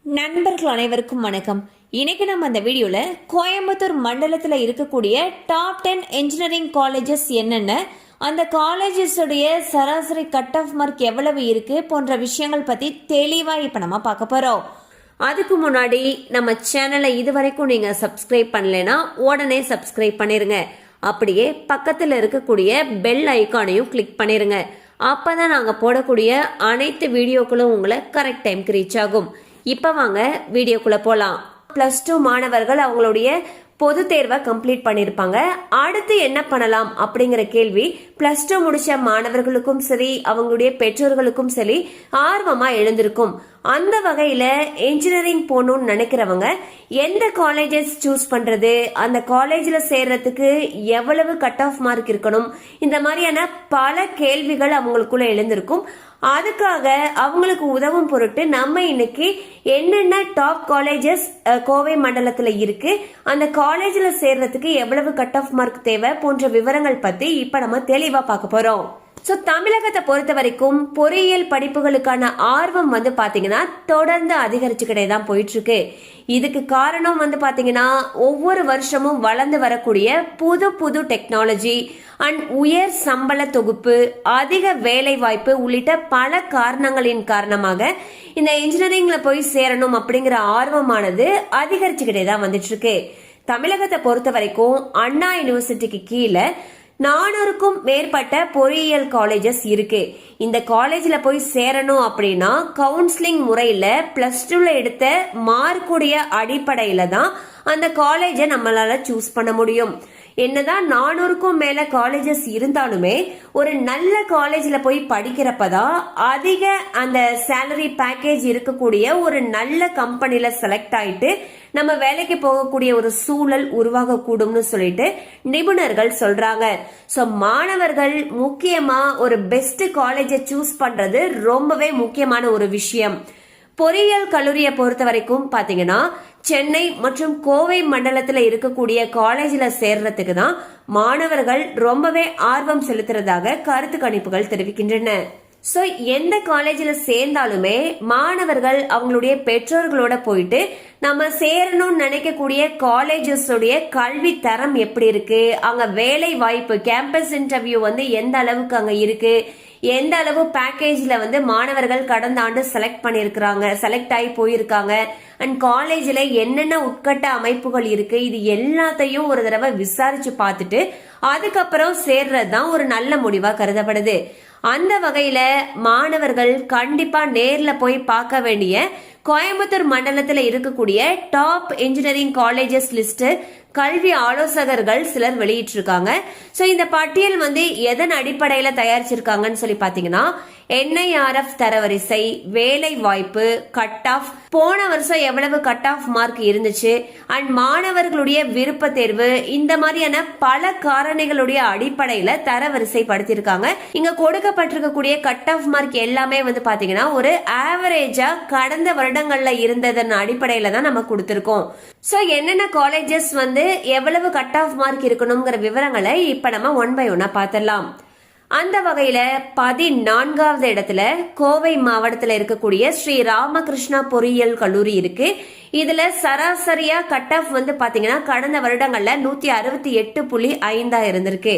நண்பர்கள் அனைவருக்கும் வணக்கம். இன்னைக்கு நம்ம அந்த வீடியோல கோயம்புத்தூர் மண்டலத்தில் இருக்கக்கூடிய டாப் 10 இன்ஜினியரிங் காலேஜஸ் என்னென்ன, அந்த காலேஜஸ் உடைய சராசரி கட் ஆஃப் மார்க் எவ்வளவு இருக்கு போன்ற விஷயங்கள் பத்தி தெளிவா இப்ப நம்ம பார்க்க போறோம். அதுக்கு முன்னாடி நம்ம சேனலை இதுவரைக்கும் நீங்க சப்ஸ்கிரைப் பண்ணலைன்னா உடனே சப்ஸ்கிரைப் பண்ணிருங்க. அப்படியே பக்கத்தில் இருக்கக்கூடிய பெல் ஐக்கானையும் கிளிக் பண்ணிருங்க. அப்பதான் நாங்க போடக்கூடிய அனைத்து வீடியோக்களும் உங்களை கரெக்ட் டைம்க்கு ரீச் ஆகும். இப்ப வாங்க வீடியோக்குள்ள போலாம். +2 மாணவர்கள் அவங்களுடைய பொது தேர்வை கம்ப்ளீட் பண்ணிருப்பாங்க. அடுத்து என்ன பண்ணலாம் அப்படிங்கிற கேள்வி +2 முடிச்ச மாணவர்களுக்கும் சரி அவங்களுடைய பெற்றோர்களுக்கும் சரி ஆர்வமா எழுந்திருக்கும். அந்த வகையில இன்ஜினியரிங் போகணும்னு நினைக்கிறவங்க எந்த காலேஜஸ் சூஸ் பண்றது, அந்த காலேஜ்ல சேர்றதுக்கு எவ்வளவு கட் ஆஃப் மார்க் இருக்கணும், இந்த மாதிரியான பல கேள்விகள் அவங்களுக்குள்ள எழுந்திருக்கும். அதுக்காக அவங்களுக்கு உதவும் பொருட்டு நம்ம இன்னைக்கு என்னென்ன டாப் காலேஜஸ் கோவை மண்டலத்துல இருக்கு, அந்த காலேஜ்ல சேர்றதுக்கு எவ்வளவு கட் ஆஃப் மார்க் தேவை போன்ற விவரங்கள் பத்தி இப்ப நம்ம தெளிவா பார்க்க போறோம். தமிழகத்தை பொறுத்த வரைக்கும் பொறியியல் படிப்புகளுக்கான ஆர்வம் பாத்தீங்கன்னா தொடர்ந்து அதிகரிச்சுக்கிட்டே தான் போயிட்டு இருக்கு. இதுக்கு காரணம் பாத்தீங்கன்னா ஒவ்வொரு வருஷமும் வளர்ந்து வரக்கூடிய புது புது டெக்னாலஜி அண்ட் உயர் சம்பள தொகுப்பு, அதிக வேலை வாய்ப்பு உள்ளிட்ட பல காரணங்களின் காரணமாக இந்த இன்ஜினியரிங்ல போய் சேரணும் அப்படிங்கிற ஆர்வமானது அதிகரிச்சுக்கிட்டே தான் வந்துட்டு இருக்கு. தமிழகத்தை பொறுத்த வரைக்கும் அண்ணா யூனிவர்சிட்டிக்கு கீழே 400க்கும் மேற்பட்ட பொறியியல் காலேஜஸ் இருக்கு. இந்த காலேஜ்ல போய் சேரணும் அப்படின்னா கவுன்சிலிங் முறையில +2ல எடுத்த மார்க்குடைய அடிப்படையில தான் அந்த காலேஜை நம்மளால சூஸ் பண்ண முடியும். என்னதான் 400க்கும் மேல காலேஜஸ் இருந்தாலுமே ஒரு நல்ல காலேஜ்ல போய் படிக்கிறப்பதான் அதிக அந்த சேலரி பேக்கேஜ் இருக்கக்கூடிய ஒரு நல்ல கம்பெனில செலக்ட் ஆயிட்டு நம்ம வேலைக்கு போகக்கூடிய ஒரு சூழல் உருவாக கூடும்னு சொல்லிட்டு நிபுணர்கள் சொல்றாங்க. சோ மாணவர்கள் முக்கியமா ஒரு பெஸ்ட் காலேஜை சூஸ் பண்றது ரொம்பவே முக்கியமான ஒரு விஷயம். பொறியியல் கல்லூரியை பொறுத்த வரைக்கும் பாத்தீங்கன்னா சென்னை மற்றும் கோவை மண்டலத்துல இருக்கக்கூடிய காலேஜ்ல சேர்றதுக்கு தான் மாணவர்கள் ரொம்பவே ஆர்வம் செலுத்துறதாக கருத்து கணிப்புகள் தெரிவிக்கின்றன. சோ எந்த காலேஜ்ல சேர்ந்தாலுமே மாணவர்கள் அவங்களுடைய பெற்றோர்களோட போயிட்டு நம்ம சேரணும்னு நினைக்கக்கூடிய காலேஜஸ் உடைய கல்வி தரம் எப்படி இருக்கு, அங்க வேலை வாய்ப்பு கேம்பஸ் இன்டர்வியூ எந்த அளவுக்கு அங்க இருக்கு, எந்த அளவு பேக்கேஜ்ல மாணவர்கள் கடந்த ஆண்டு செலக்ட் ஆகி போயிருக்காங்க, அண்ட் காலேஜ்ல என்னென்ன உட்கட்ட அமைப்புகள் இருக்கு, இது எல்லாத்தையும் ஒரு தடவை விசாரிச்சு பார்த்துட்டு அதுக்கப்புறம் சேர்றதுதான் ஒரு நல்ல முடிவா கருதப்படுது. அந்த வகையில மாணவர்கள் கண்டிப்பா நேர்ல போய் பார்க்க வேண்டிய கோயம்புத்தூர் மண்டலத்துல இருக்கக்கூடிய டாப் இன்ஜினியரிங் காலேஜஸ் லிஸ்ட் கல்வி ஆலோசகர்கள் சிலர் வெளியிட்டிருக்காங்க. சோ இந்த பட்டியல் எதன் அடிப்படையில தயாரிச்சிருக்காங்கன்னு சொல்லி பாத்தீங்கன்னா NIRF தரவரிசை, வேலை வாய்ப்பு, கட் ஆஃப், போன வருஷம் எவ்வளவு கட் ஆஃப் மார்க் இருந்துச்சு, அண்ட் மாணவர்களுடைய விருப்ப தேர்வு, இந்த மாதிரியான பல காரணிகளுடைய அடிப்படையில தரவரிசை படுத்திருக்காங்க. இங்க கொடுக்கப்பட்டிருக்கக்கூடிய கட் ஆஃப் மார்க் எல்லாமே பாத்தீங்கன்னா ஒரு ஆவரேஜா கடந்த வருடங்கள்ல இருந்ததன் அடிப்படையில தான் நம்ம கொடுத்திருக்கோம். சோ என்னென்ன காலேஜஸ் எவ்வளவு கட் ஆஃப் மார்க் இருக்கணுங்கிற விவரங்களை இப்ப நம்ம 1 by 1 பார்த்தலாம். அந்த வகையில 14வது இடத்துல கோவை மாவட்டத்துல இருக்கக்கூடிய ஸ்ரீ ராமகிருஷ்ணா பொறியியல் கல்லூரி இருக்கு. இதுல சராசரியா கட் ஆஃப் பாத்தீங்கன்னா கடந்த வருடங்கள்ல 168.5 இருந்திருக்கு.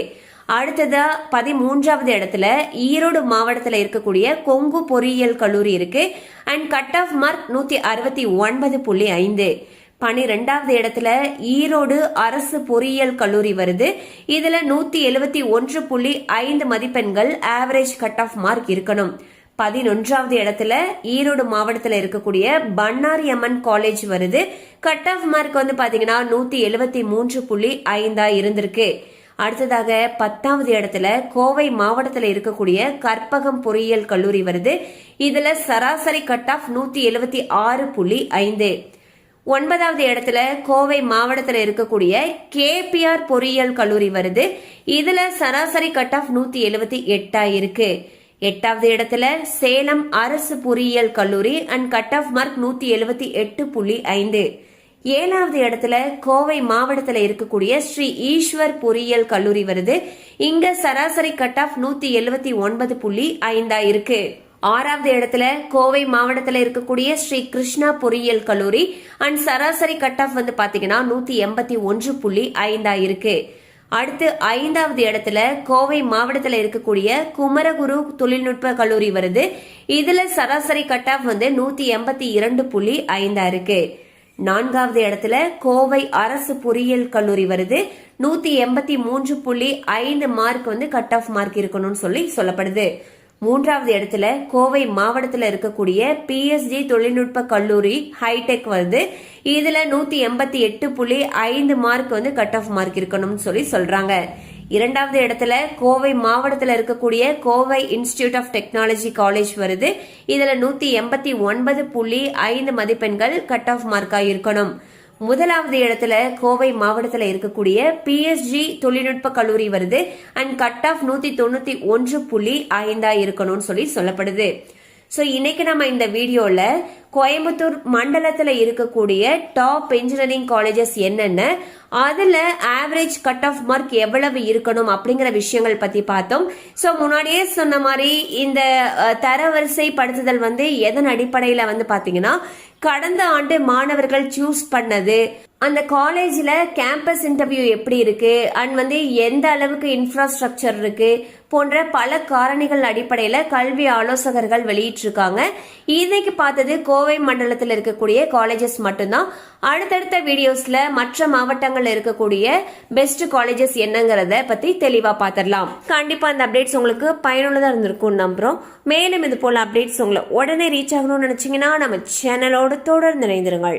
அடுத்ததா 13வது இடத்துல ஈரோடு மாவட்டத்துல இருக்கக்கூடிய கொங்கு பொறியியல் கல்லூரி இருக்கு. And cut off mark 169.5. 12வது இடத்துல ஈரோடு அரசு பொறியியல் கல்லூரி வருது. இதுல 171.5 மதிப்பெண்கள் ஆவரேஜ் கட் ஆஃப் மார்க் இருக்கணும். 11வது இடத்துல ஈரோடு மாவட்டத்தில் இருக்கக்கூடிய பண்ணாரி அம்மன் காலேஜ் வருது. கட் ஆஃப் மார்க் பாத்தீங்கன்னா 173.5 இருந்திருக்கு. அடுத்ததாக 10வது இடத்துல கோவை மாவட்டத்தில் இருக்கக்கூடிய கற்பகம் பொறியியல் கல்லூரி வருது. இதுல சராசரி கட் ஆஃப் 176.5. 9வது இடத்துல கோவை மாவட்டத்தில் இருக்கக்கூடிய KPR பொறியியல் கல்லூரி வருது. இதுல சராசரி கட் ஆஃப் 178 இருக்கு. 8வது இடத்துல சேலம் அரசு பொறியியல் கல்லூரி அண்ட் கட் ஆஃப் மார்க் 178.5. 7வது இடத்துல கோவை மாவட்டத்தில் இருக்கக்கூடிய ஸ்ரீ ஈஸ்வர் பொறியியல் கல்லூரி வருது. இங்க சராசரி கட் ஆஃப் 179.5 இருக்கு. 6வது இடத்துல கோவை மாவட்டத்தில் இருக்கக்கூடிய ஸ்ரீ கிருஷ்ணா பொறியியல் கல்லூரி அண்ட் சராசரி கட் ஆஃப் வந்து பாத்தீங்கன்னா 181.5 இருக்கு. அடுத்து 5வது இடத்துல கோவை மாவட்டத்தில் இருக்கக்கூடிய குமரகுரு தொழில்நுட்ப கல்லூரி வருது. இதுல சராசரி கட் ஆஃப் வந்து 182.5 இருக்கு. 4வது இடத்துல கோவை அரசு பொறியியல் கல்லூரி வருது. 183.5 மார்க் வந்து கட் ஆஃப் மார்க் இருக்கணும்னு சொல்லப்படுது. 3வது இடத்துல கோவை மாவட்டத்தில் இருக்கக்கூடிய PSG தொழில்நுட்ப கல்லூரி ஹைடெக் வருது. இதுல 188.5 மார்க் வந்து கட் ஆஃப் மார்க் இருக்கணும்னு சொல்றாங்க. 2வது இடத்துல கோவை மாவட்டத்தில் இருக்கக்கூடிய Kovai institute of technology college வருது. இதுல 189.5 மதிப்பெண்கள் கட் ஆஃப் மார்க்கா இருக்கணும். 1வது இடத்துல கோவை மாவட்டத்தில் இருக்கக்கூடிய PSG தொழில்நுட்ப கல்லூரி வருது அண்ட் கட் ஆஃப் 191.5 இருக்கணும்னு சொல்லப்படுது. ஸோ இன்னைக்கு நம்ம இந்த வீடியோல கோயம்புத்தூர் மண்டலத்தில் இருக்கக்கூடிய டாப் இன்ஜினியரிங் காலேஜஸ் என்னென்ன, அதுல ஆவரேஜ் கட் ஆஃப் மார்க் எவ்வளவு இருக்கணும் அப்படிங்கிற விஷயங்கள் பத்தி பார்த்தோம். ஸோ முன்னாடியே சொன்ன மாதிரி இந்த தரவரிசை படுத்துதல் வந்து எதன் அடிப்படையில வந்து பாத்தீங்கன்னா கடந்த ஆண்டு மாணவர்கள் சூஸ் பண்ணது, அந்த காலேஜ்ல கேம்பஸ் இன்டர்வியூ எப்படி இருக்கு அண்ட் வந்து எந்த அளவுக்கு இன்ஃப்ராஸ்ட்ரக்சர் இருக்கு போன்ற பல காரணிகள் அடிப்படையில கல்வி ஆலோசகர்கள் வெளியிட்டிருக்காங்க. இன்னைக்கு பார்த்தது கோவை மண்டலத்தில் இருக்கக்கூடிய காலேஜஸ் மட்டும்தான். அடுத்தடுத்த வீடியோஸ்ல மற்ற மாவட்டங்கள்ல இருக்கக்கூடிய பெஸ்ட் காலேஜஸ் என்னங்கறத பத்தி தெளிவா பாத்திரலாம். கண்டிப்பா இந்த அப்டேட்ஸ் உங்களுக்கு பயனுள்ளதா இருந்திருக்கும் நம்புறோம். மேலும் இது போல அப்டேட்ஸ் உங்களை உடனே ரீச் ஆகணும்னு நினைச்சீங்கன்னா நம்ம சேனலோடு தொடர்ந்து இணைந்திருங்கள்.